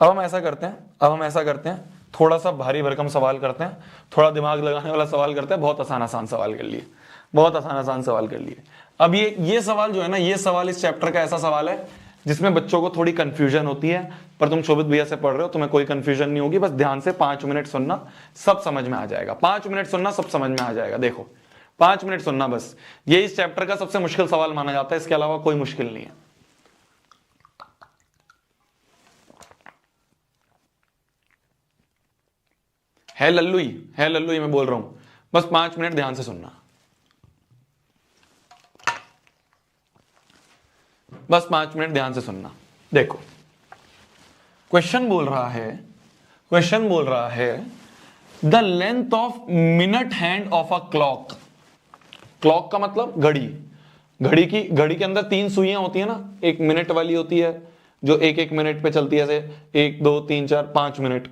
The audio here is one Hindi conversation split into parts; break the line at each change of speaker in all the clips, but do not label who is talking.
अब हम ऐसा करते हैं, थोड़ा सा भारी भरकम सवाल करते हैं, थोड़ा दिमाग लगाने वाला सवाल करते हैं, बहुत आसान सवाल कर लिए, बहुत आसान सवाल कर लिए। अब ये सवाल जो है ना, ये सवाल इस चैप्टर का ऐसा सवाल है जिसमें बच्चों को थोड़ी कंफ्यूजन होती है, पर तुम शोभित भैया से पढ़ रहे हो, तुम्हें कोई कंफ्यूजन नहीं होगी। बस ध्यान से 5 मिनट सुनना, सब समझ में आ जाएगा। 5 मिनट सुनना, सब समझ में आ जाएगा। देखो 5 मिनट सुनना बस। ये इस चैप्टर का सबसे मुश्किल सवाल माना जाता है, इसके अलावा कोई मुश्किल नहीं है लल्लू ही मैं बोल रहा हूं। बस 5 मिनट ध्यान से सुनना, बस 5 मिनट ध्यान से सुनना। देखो क्वेश्चन बोल रहा है the length of minute hand of a clock. Clock का मतलब घड़ी। घड़ी के अंदर 3 सुइयां होती है ना, एक मिनट वाली होती है जो एक एक मिनट पे चलती है, जैसे 1 2 3 4 5 मिनट,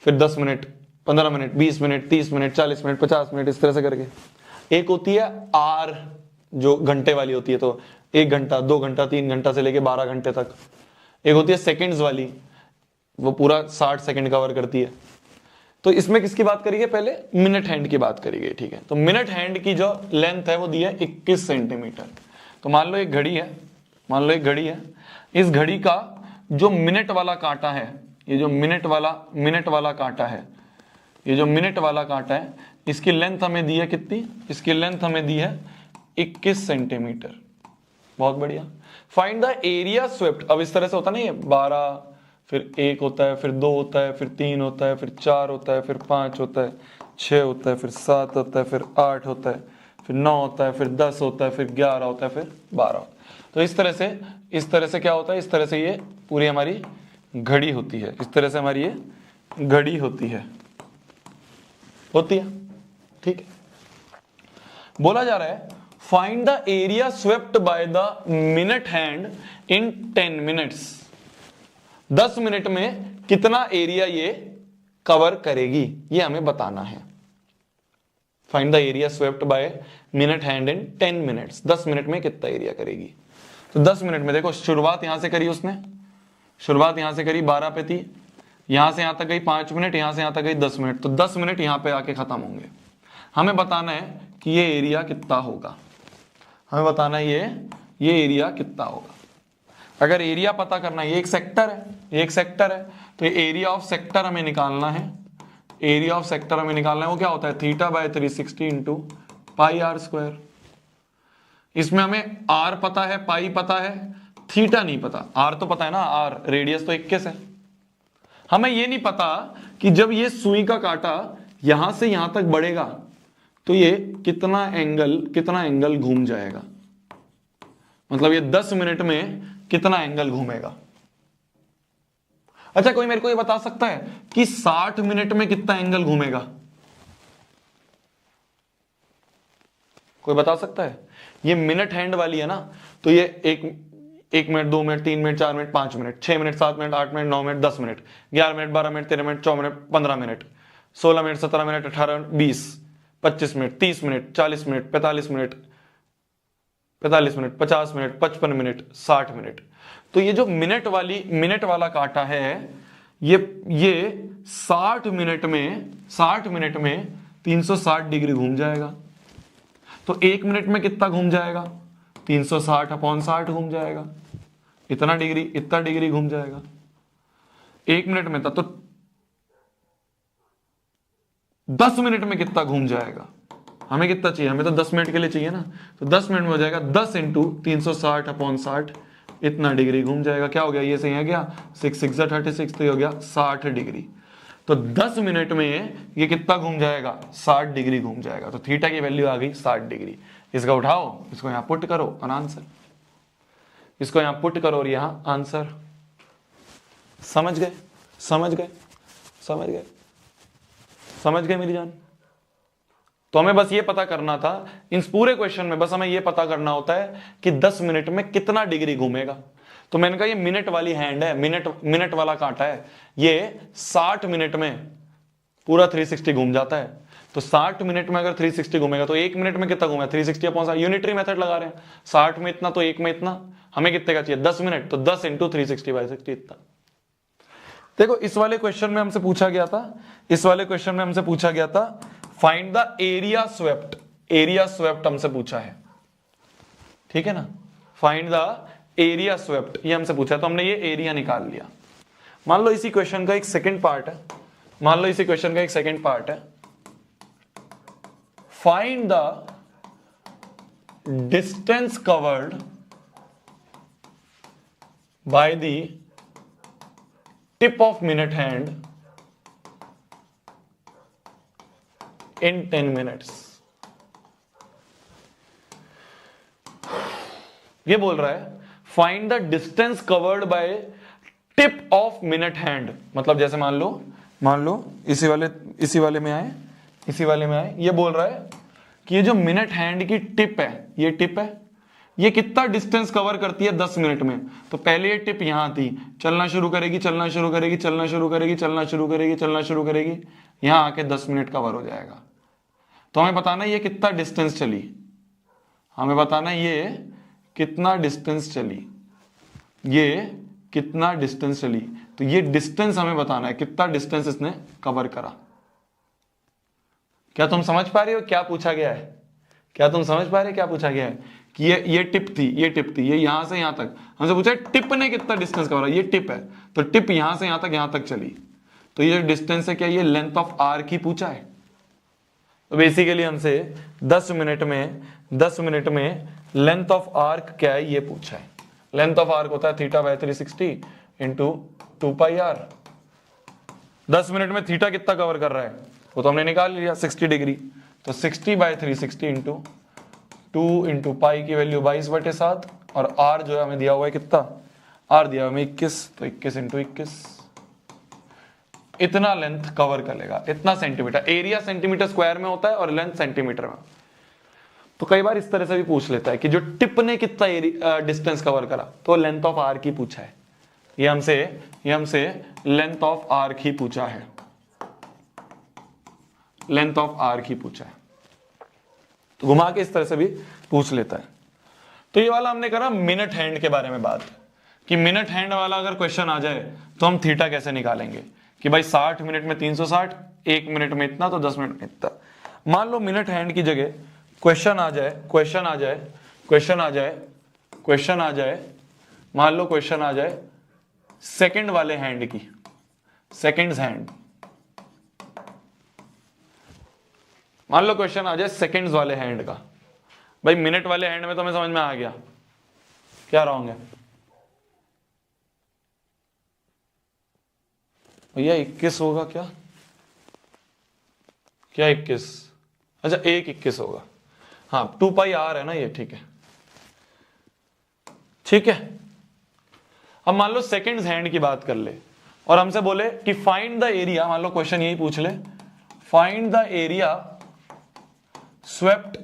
फिर 10 minute, 15 minute, 20 minute, 30 minute, 40 minute, 50 minute, इस तरह से करके। एक होती है आर जो घंटे वाली होती है, तो 1 घंटा, 2 घंटा, 3 घंटा से लेके 12 घंटे तक। एक होती है सेकंड्स वाली, वो पूरा 60 सेकंड कवर करती है। तो इसमें किसकी बात करेंगे, पहले मिनट हैंड की बात करेंगे, ठीक है। तो मिनट हैंड की जो लेंथ है वो दी है 21 सेंटीमीटर। तो मान लो एक घड़ी है, इस घड़ी का जो मिनट वाला कांटा है, ये जो मिनट वाला कांटा है, ये जो मिनट वाला कांटा है, इसकी लेंथ हमें दी है कितनी, इसकी लेंथ हमें दी है 21 सेंटीमीटर। बहुत बढ़िया। Find the area swept. अब इस तरह से होता नहीं है, 12, फिर 1 होता है, फिर 2 होता है, फिर 3 होता है, फिर 4 होता है, फिर 5 होता है, 6 होता है, फिर 7 होता है, फिर 8 होता है, फिर 9 होता है, फिर 10 होता है, फिर 11 होता है, फिर 12 होता है। तो इस तरह से क्या होता है, इस तरह से ये पूरी हमारी घड़ी होती है, इस तरह से हमारी ये घड़ी होती है, ठीक है। बोला जा रहा है find the area swept by the minute hand in 10 minutes. 10 minute में कितना एरिया ये कवर करेगी, ये हमें बताना है। Find the area swept by minute hand in 10 minutes. 10 minute में कितना एरिया करेगी। तो 10 मिनट में देखो, शुरुआत यहां से करी उसने, शुरुआत यहां से करी 12 पे थी, यहां से यहां तक गई 5 मिनट, यहां से यहां तक गई 10 मिनट। तो 10 मिनट यहां पे आके खत्म होंगे। हमें बताना है कि ये एरिया कितना होगा, हमें बताना है ये एरिया कितना होगा। अगर एरिया पता करना है, ये एक सेक्टर है, तो ये एरिया ऑफ सेक्टर हमें निकालना है। एरिया ऑफ सेक्टर हमें निकालना है, वो क्या होता है, θ/360 इंटू पाई आर स्क्वायर। इसमें हमें आर पता है, पाई पता है, थीटा नहीं पता। आर तो पता है ना, आर रेडियस तो 21 है। हमें ये नहीं पता कि जब ये सुई का कांटा यहां से यहां तक बढ़ेगा तो ये कितना एंगल घूम जाएगा, मतलब ये 10 मिनट में कितना एंगल घूमेगा। अच्छा, कोई मेरे को ये बता सकता है कि 60 मिनट में कितना एंगल घूमेगा, कोई बता सकता है। ये मिनट हैंड वाली है ना, तो ये 1 minute, 2 minute, 3 minute, 4 minute, 5 minute, 6 minute, 7 minute, 8 minute, 9 minute, 10 minute, 11 minute, 12 minute, 13 minute, 14 minute, 15 minute, 16 minute, 17 minute, 18 minute, 20, 25 minute, 30 minute, 40 minute, 45 minute, 50 minute, 55 minute, 60 minute. तो ये जो मिनट वाला कांटा है, ये 60 मिनट में 360 डिग्री घूम जाएगा। तो 1 मिनट में कितना घूम जाएगा, 360/60 घूम जाएगा। इतना डिग्री घूम जाएगा 1 मिनट में था। तो 10 मिनट में कितना घूम जाएगा, हमें कितना चाहिए, हमें तो 10 मिनट के लिए चाहिए ना। तो 10 मिनट में हो जाएगा 10 इंटू 360/60, इतना डिग्री घूम जाएगा। क्या हो गया, ये सही है क्या, 6 6 36, तो ये हो गया 60 डिग्री। तो 10 मिनट में ये कितना घूम जाएगा, 60 डिग्री घूम जाएगा। तो थीटा की वैल्यू आ गई 60 डिग्री। इसका उठाओ, इसको यहां पुट करो और आंसर, इसको यहां पुट करो और यहां आंसर। समझ गए मेरी जान। तो हमें बस ये पता करना था, इन पूरे क्वेश्चन में बस हमें ये पता करना होता है कि 10 मिनट में कितना डिग्री घूमेगा। तो मैंने कहा ये मिनट वाली हैंड है, मिनट वाला कांटा है, ये 60 मिनट में पूरा 360 घूम जाता है। तो 60 मिनट में अगर 360 घूमेगा तो 1 मिनट में कितना घूमेगा, 360/60, यूनिटरी मेथड लगा रहे हैं। 60 में इतना तो 1 में इतना, हमें कितने का चाहिए, 10 मिनट। तो 10 इंटू 360/60 इतना। देखो इस वाले क्वेश्चन में हमसे पूछा गया था, फाइंड द एरिया स्वेप्ट हमसे पूछा है, ठीक है ना, फाइंड द एरिया स्वेप्ट ये हमसे पूछा है, तो हमने ये एरिया निकाल लिया। मान लो इसी क्वेश्चन का एक सेकंड पार्ट है, find the distance covered by the tip of minute hand in 10 minutes. ये बोल रहा है find the distance covered by tip of minute hand, मतलब जैसे मान लो इसी वाले में आए, ये बोल रहा है कि ये जो मिनट हैंड की टिप है, ये कितना डिस्टेंस कवर करती है 10 मिनट में। तो पहले ये टिप यहां थी, चलना शुरू करेगी, यहां आके 10 मिनट कवर हो जाएगा। तो हमें बताना ये कितना डिस्टेंस चली, तो ये डिस्टेंस हमें बताना है, कितना डिस्टेंस इसने कवर करा। क्या तुम समझ पा रहे हो क्या पूछा गया है? कि ये टिप थी, ये यहां से यहां तक हमसे पूछा है टिप ने कितना डिस्टेंस कवर, ये टिप है, तो टिप यहां से यहां तक चली, तो ये डिस्टेंस है क्या, ये लेंथ ऑफ आर्क ही पूछा है। तो बेसिकली हमसे 10 मिनट में लेंथ ऑफ आर्क क्या है ये पूछा है। लेंथ ऑफ आर्क होता है θ/360 इंटू 2πr। 10 मिनट में थीटा कितना कवर कर रहा है वो तो हमने निकाल लिया 60 डिग्री, तो 60/360 इंटू 2 इंटू पाई की वैल्यू 22/7, और r जो है हमें दिया हुआ है कितना, r दिया हुआ हमें 21, तो 21 इंटू 21, इतना लेंथ कवर कर लेगा, इतना सेंटीमीटर। एरिया सेंटीमीटर स्क्वायर में होता है और लेंथ सेंटीमीटर में। तो कई बार इस तरह से भी पूछ लेता है कि जो टिप ने कितना डिस्टेंस कवर करा, तो लेंथ ऑफ आर्क ही पूछा है। ये हमसे लेंथ ऑफ आर्क ही पूछा है, तो घुमा के इस तरह से भी पूछ लेता है। तो ये वाला हमने करा मिनट हैंड के बारे में बात, कि मिनट हैंड वाला अगर क्वेश्चन आ जाए तो हम थीटा कैसे निकालेंगे, कि भाई 60 मिनट में 360, 1 मिनट में इतना, तो 10 मिनट में इतना। मान लो मिनट हैंड की जगह क्वेश्चन आ जाए सेकंड वाले हैंड की, सेकंड्स हैंड। मान लो क्वेश्चन आ जाए सेकंड्स वाले हैंड का। भाई मिनट वाले हैंड में तो हमें समझ में आ गया क्या रॉन्ग है भैया, 21 होगा क्या 21? अच्छा 1:21 होगा, हाँ 2πr है ना ये, ठीक है। अब मान लो सेकंड्स हैंड की बात कर ले और हमसे बोले कि फाइंड द एरिया, मान लो क्वेश्चन यही पूछ ले, find the area swept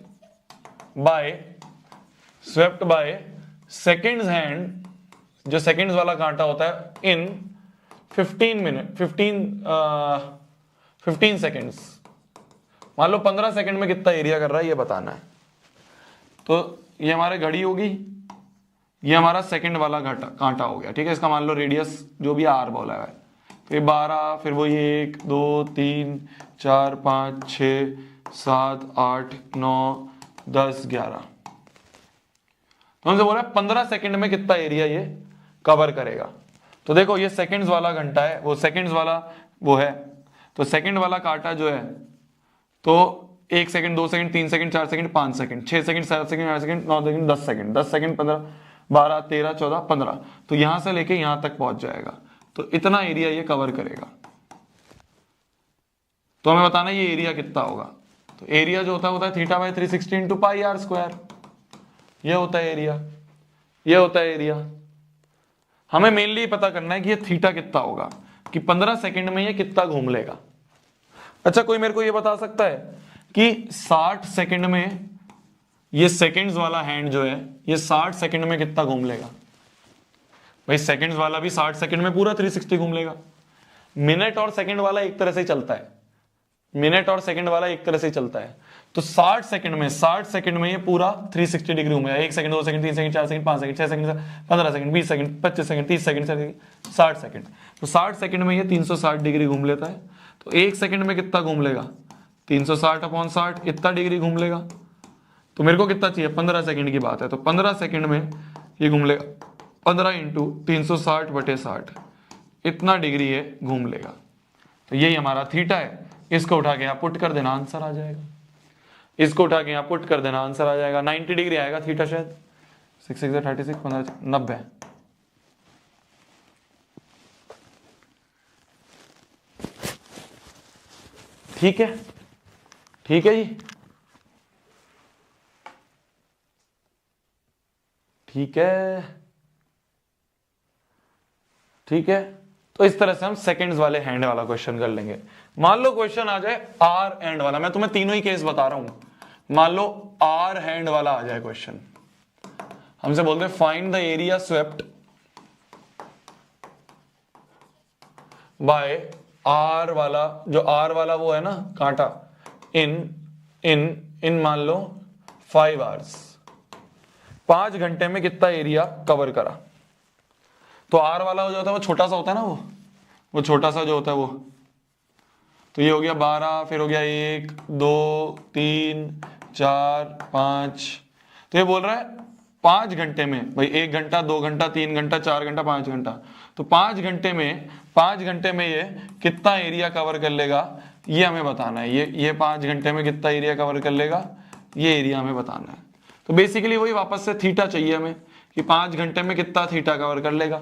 bye seconds hand, जो सेकंड्स वाला कांटा होता है, इन 15 सेकंड्स। मान लो 15 सेकंड में कितना एरिया कर रहा है ये बताना है। तो ये हमारे घड़ी होगी, ये हमारा सेकंड वाला कांटा हो गया, ठीक है। इसका मान लो रेडियस जो भी आर बोला है, तो ये 12, फिर वो ये 1 2 3 4 5 6 7 8 9 10 11, तो हमसे बोला 15 सेकंड में कितना एरिया ये कवर करेगा। तो देखो ये सेकंड्स वाला घंटा है, वो सेकंड्स वाला वो है, तो सेकंड वाला कांटा जो है, तो 1 second 2 second 3 second 4 second 5 second 6 second 7 second 8 second 9 second 10 second 10 second 15 12 13 14 15, तो यहां से लेके यहां तक पहुंच जाएगा, तो इतना एरिया ये कवर करेगा। तो हमें बताना ये एरिया कितना होगा। तो एरिया जो होता है θ/360 इंटू πr², ये होता है एरिया। हमें मेनली पता करना है कि ये थीटा कितना होगा, कि 15 सेकंड में ये कितना घूम लेगा। अच्छा कोई मेरे को ये बता सकता है कि 60 सेकंड में ये सेकंड्स वाला हैंड जो है, ये 60 सेकंड में कितना घूम लेगा? भाई सेकंड्स वाला भी 60 सेकंड में पूरा 360 घूम लेगा। मिनट और सेकंड वाला एक तरह से चलता है, तो 60 सेकंड में ये पूरा 360 डिग्री घूमेगा। 1 second, 2 second, 3 second, 4 second, 5 second, 6 second, 15 second, 20 second, 25 second, 30 second, 60 second. तो 60 सेकंड में ये 360 डिग्री घूम लेता है। तो 1 सेकंड में कितना घूम लेगा? 360 अपॉन 60, इतना डिग्री घूम लेगा। तो मेरे को कितना चाहिए? 15 सेकंड की बात है, तो 15 सेकंड में ये घूम लेगा 15 इंटू 360/60, इतना डिग्री ये घूम लेगा। तो यही हमारा थीटा है। इसको उठा के यहाँ पुट कर देना, आंसर आ जाएगा। इसको उठा के यहाँ पुट कर देना, आंसर आ जाएगा 90 डिग्री आएगा थीटा शायद। 6 6 36, 15 90। ठीक है, ठीक है जी, ठीक है, ठीक है। तो इस तरह से हम सेकंड्स वाले हैंड वाला क्वेश्चन कर लेंगे। मान लो क्वेश्चन आ जाए आर हैंड वाला, मैं तुम्हें तीनों ही केस बता रहा हूं। मान लो आर हैंड वाला आ जाए क्वेश्चन, हमसे बोलते हैं find the area swept by r वाला, जो आर वाला वो है ना कांटा, इन मान लो 5 आवर्स, 5 घंटे में कितना एरिया कवर करा। तो आर वाला जो होता है वो छोटा सा होता है ना, वो छोटा सा जो होता है वो, तो ये हो गया 12, फिर हो गया 1 2 3 4 5। तो ये बोल रहा है 5 घंटे में, भाई 1 घंटा, 2 घंटा, 3 घंटा, 4 घंटा, 5 घंटा। तो 5 घंटे में ये कितना एरिया कवर कर लेगा, ये हमें बताना है। ये 5 घंटे में कितना एरिया कवर कर लेगा, ये एरिया हमें बताना है। तो बेसिकली वही वापस से थीटा चाहिए हमें कि 5 घंटे में कितना थीटा कवर कर लेगा।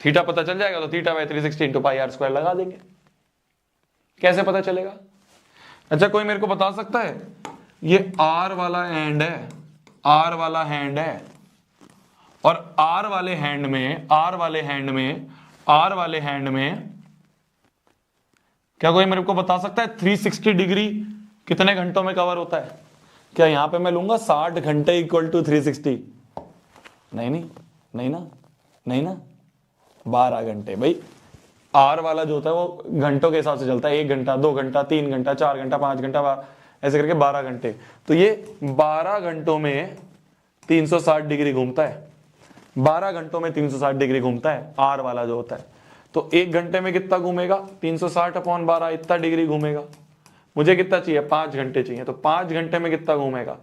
थीटा पता चल जाएगा तो theta by 360 into pi r square लगा देंगे। कैसे पता चलेगा? अच्छा, कोई मेरे को बता सकता है? ये आर वाला हैंड है, आर वाला हैंड है, और आर वाले हैंड में क्या कोई मेरे को बता सकता है 360 डिग्री कितने घंटों में कवर होता है? क्या यहां पे मैं लूंगा 60 घंटे इक्वल टू 360? नहीं ना, 12 घंटे। भाई आर वाला जो होता है वो घंटों के हिसाब से चलता है, 1 घंटा, 2 घंटा, 3 घंटा, 4 घंटा, 5 घंटा, ऐसे करके 12 घंटे। तो ये 12 घंटों में 360 डिग्री घूमता है, 12 घंटों में 360 डिग्री घूमता है आर वाला जो होता है। तो 1 घंटे में कितना घूमेगा? 360 अपॉन 12, इतना डिग्री घूमेगा। मुझे कितना चाहिए? 5 घंटे चाहिए। तो 5 घंटे में कितना घूमेगा?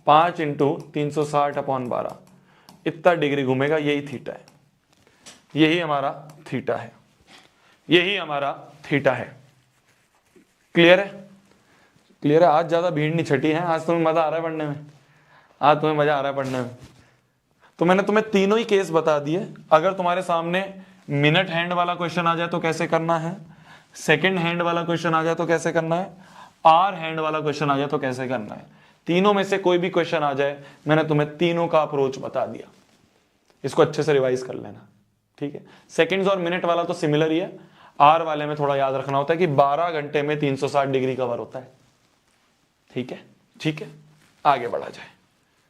5 इंटू 360 अपॉन 12, इतना डिग्री घूमेगा। यही थीटा है, यही हमारा थीटा है, यही हमारा थीटा है। क्लियर है? क्लियर है? आज ज्यादा भीड़ नहीं छटी है, आज तुम्हें मजा आ रहा है पढ़ने में, आज तुम्हें मजा आ रहा है पढ़ने में। तो मैंने तुम्हें तीनों ही केस बता दिए। अगर तुम्हारे सामने मिनट हैंड वाला क्वेश्चन आ जाए तो कैसे करना है, सेकंड हैंड वाला क्वेश्चन आ जाए तो कैसे करना है, आर हैंड वाला क्वेश्चन आ जाए तो कैसे करना है, तीनों में से कोई भी क्वेश्चन आ जाए, मैंने तुम्हें तीनों का अप्रोच बता दिया। इसको अच्छे से रिवाइज कर लेना, ठीक है। सेकंड्स और मिनट वाला तो सिमिलर ही है, आर वाले में थोड़ा याद रखना होता है कि 12 घंटे में 360 डिग्री कवर होता है। ठीक है, ठीक है, आगे बढ़ा जाए।